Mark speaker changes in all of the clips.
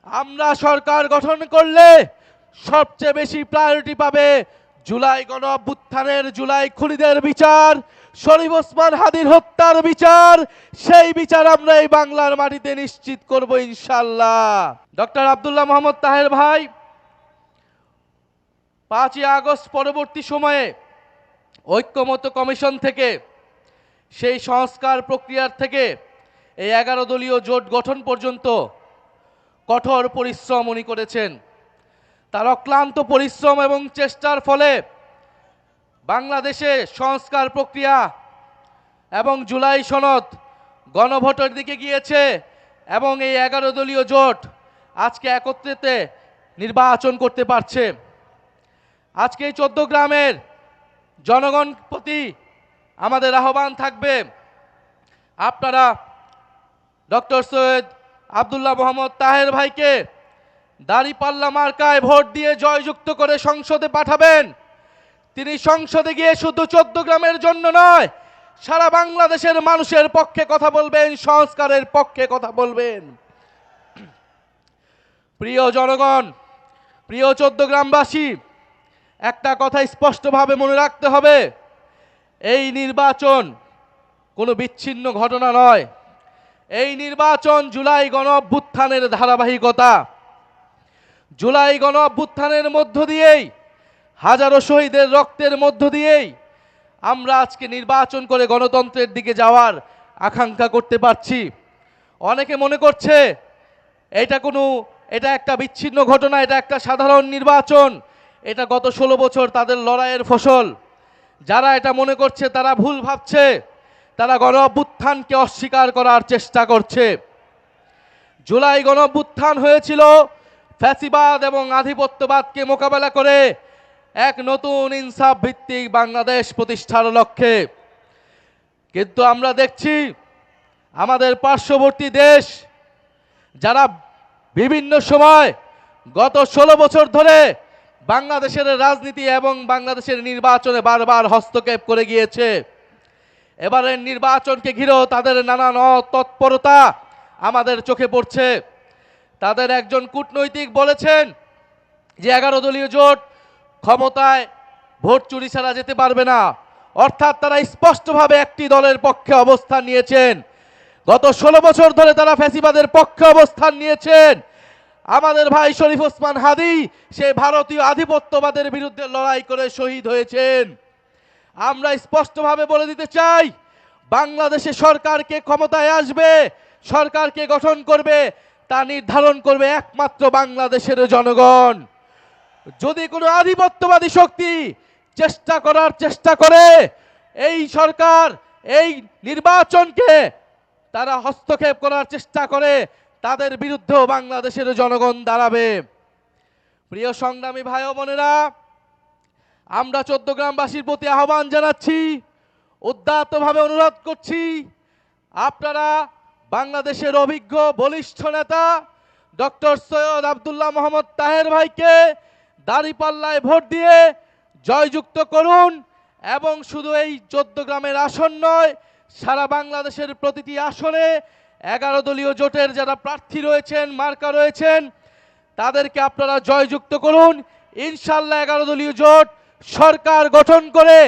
Speaker 1: আমরা সরকার গঠন করলে সবচেয়ে বেশি প্রায়োরিটি পাবে জুলাই গণ অভ্যুত্থানের জুলাই খুনিদের বিচার, শরীফ ওসমান হাদির হত্যার বিচার। সেই বিচার আমরা এই বাংলার মাটিতে নিশ্চিত করব ইনশাআল্লাহ। ডক্টর আব্দুল্লাহ মোহাম্মদ তাহের ভাই 5ই আগস্ট পরবর্তী সময়ে ঐক্যমত্য কমিশন থেকে, সেই সংস্কার প্রক্রিয়ার থেকে এই 11 দলীয় জোট গঠন পর্যন্ত কঠোর পরিশ্রম উনি করেছেন। তার অক্লান্ত পরিশ্রম এবং চেষ্টার ফলে বাংলাদেশে সংস্কার প্রক্রিয়া এবং জুলাই সনদ গণভোটের দিকে গিয়েছে এবং এই 11 দলীয় জোট আজকে একত্রিতে নির্বাচন করতে পারছে। আজকে এই 14 গ্রামের জনগণ প্রতি আমাদের আহ্বান থাকবে, আপনারা ডক্টর সৈয়দ আব্দুল্লাহ মোহাম্মদ তাহের ভাইকে দাঁড়িপাল্লা মার্কায় ভোট দিয়ে জয়যুক্ত করে সংসদে পাঠাবেন। তিনি সংসদে গিয়ে শুধু 14 গ্রামের জন্য নয়, সারা বাংলাদেশের মানুষের পক্ষে কথা বলবেন, সংস্কারের পক্ষে কথা বলবেন। প্রিয় জনগণ, প্রিয় 14 গ্রামবাসী, একটা কথা স্পষ্টভাবে মনে রাখতে হবে, এই নির্বাচন কোনো বিচ্ছিন্ন ঘটনা নয়। এই নির্বাচন জুলাই গণ অভ্যুত্থানের ধারাবাহিকতা। জুলাই গণ অভ্যুত্থানের মধ্য দিয়েই, হাজারো শহীদের রক্তের মধ্য দিয়েই আমরা আজকে নির্বাচন করে গণতন্ত্রের দিকে যাওয়ার আকাঙ্ক্ষা করতে পারছি। অনেকে মনে করছে এটা একটা বিচ্ছিন্ন ঘটনা, এটা একটা সাধারণ নির্বাচন, এটা গত 16 বছর তাদের লড়াইয়ের ফসল। যারা এটা মনে করছে তারা ভুল ভাবছে, তারা গণ অভ্যুত্থানকে অস্বীকার করার চেষ্টা করছে। জুলাই গণ অভ্যুত্থান হয়েছিল ফ্যাসিবাদ এবং আধিপত্যবাদকে মোকাবেলা করে এক নতুন ইনসাফ ভিত্তিক বাংলাদেশ প্রতিষ্ঠার লক্ষ্যে। কিন্তু আমরা দেখছি আমাদের পার্শ্ববর্তী দেশ, যারা বিভিন্ন সময় গত 16 বছর ধরে বাংলাদেশের রাজনীতি এবং বাংলাদেশের নির্বাচনে বারবার হস্তক্ষেপ করে গিয়েছে, এবারের নির্বাচনকে ঘিরেও তাদের নানান তৎপরতা আমাদের চোখে পড়ছে। তাদের একজন কূটনৈতিক বলেছেন যে 11 দলীয় জোট ক্ষমতায় ভোট চুরি ছাড়া যেতে পারবে না, অর্থাৎ তারা স্পষ্টভাবে একটি দলের পক্ষে অবস্থান নিয়েছেন। গত 16 বছর ধরে তারা ফ্যাসিবাদের পক্ষে অবস্থান নিয়েছেন। আমাদের ভাই শরীফ ওসমান হাদি সেই ভারতীয় আধিপত্যবাদের বিরুদ্ধে লড়াই করে শহীদ হয়েছেন। আমরা স্পষ্টভাবে বলে দিতে চাই, বাংলাদেশে সরকারকে ক্ষমতায় আসবে, সরকারকে গঠন করবে, তা নির্ধারণ করবে একমাত্র বাংলাদেশের জনগণ। যদি কোনো আধিপত্যবাদী শক্তি চেষ্টা করে এই সরকার, এই নির্বাচনকে তারা হস্তক্ষেপ করার চেষ্টা করে, তাদের বিরুদ্ধেও বাংলাদেশের জনগণ দাঁড়াবে। প্রিয় সংগ্রামী ভাই ও বোনেরা, আমরা 14 গ্রামবাসীর প্রতি আহ্বান জানাচ্ছি, উদাত্তভাবে অনুরোধ করছি, আপনারা বাংলাদেশের অভিজ্ঞ বলিষ্ঠ নেতা ডক্টর সৈয়দ আব্দুল্লাহ মোহাম্মদ তাহের ভাইকে দাঁড়িপাল্লায় ভোট দিয়ে জয়যুক্ত করুন এবং শুধু এই 14 গ্রামের আসন নয়, সারা বাংলাদেশের প্রতিটি আসনে 11 দলীয় জোটের যারা প্রার্থী রয়েছেন, মার্কা রয়েছেন, তাদেরকে আপনারা জয়যুক্ত করুন। ইনশাআল্লাহ 11 দলীয় জোট সরকার গঠন করে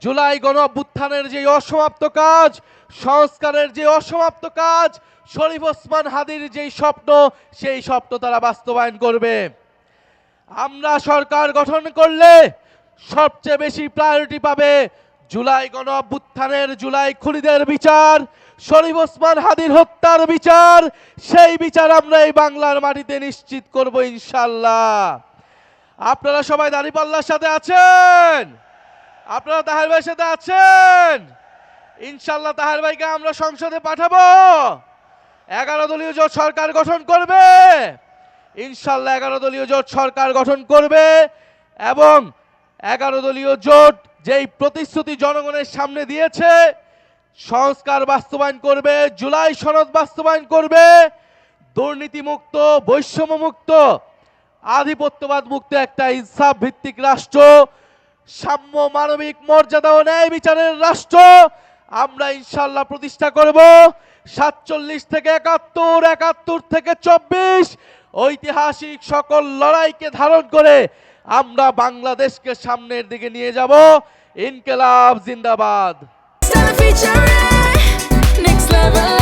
Speaker 1: জুলাই গণ অভ্যুত্থানের যে অসমাপ্ত কাজ, সংস্কারের যে অসমাপ্ত কাজ, শরীফ ওসমান হাদির যেই স্বপ্ন, সেই স্বপ্ন তারা বাস্তবায়ন করবে। আমরা সরকার গঠন করলে সবচেয়ে বেশি প্রায়োরিটি পাবে জুলাই গণ অভ্যুত্থানের জুলাই খুনিদের বিচার, শরীফ ওসমান হাদির হত্যার বিচার। সেই বিচার আমরা এই বাংলার মাটিতে নিশ্চিত করব ইনশাআল্লাহ। আপনারা সবাই দাঁড়িপাল্লার সাথে আছেন? আপনারা তাহের ভাইয়ের সাথে আছেন? ইনশাআল্লাহ তাহের ভাইকে আমরা সংসদে পাঠাবো। 11 দলীয় জোট সরকার গঠন করবে। ইনশাআল্লাহ 11 দলীয় জোট সরকার গঠন করবে এবং 11 দলীয় জোট যেই প্রতিশ্রুতি জনগণের সামনে দিয়েছে, সংস্কার বাস্তবায়ন করবে, জুলাই সনদ বাস্তবায়ন করবে, দুর্নীতিমুক্ত, বৈষম্যমুক্ত, আধিপত্যবাদ মুক্ত একটা ইনসাফ ভিত্তিক রাষ্ট্র, সাম্য, মানবিক মর্যাদা ও ন্যায় বিচারের রাষ্ট্র আমরা ইনশাআল্লাহ প্রতিষ্ঠা করব। 47 থেকে 71, 71 থেকে 24 ঐতিহাসিক সকল লড়াইকে ধারণ করে আমরা বাংলাদেশকে সামনের দিকে নিয়ে যাব। ইনকিলাব জিন্দাবাদ।
Speaker 2: Next level,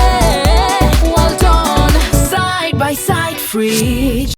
Speaker 2: well done, side by side, free.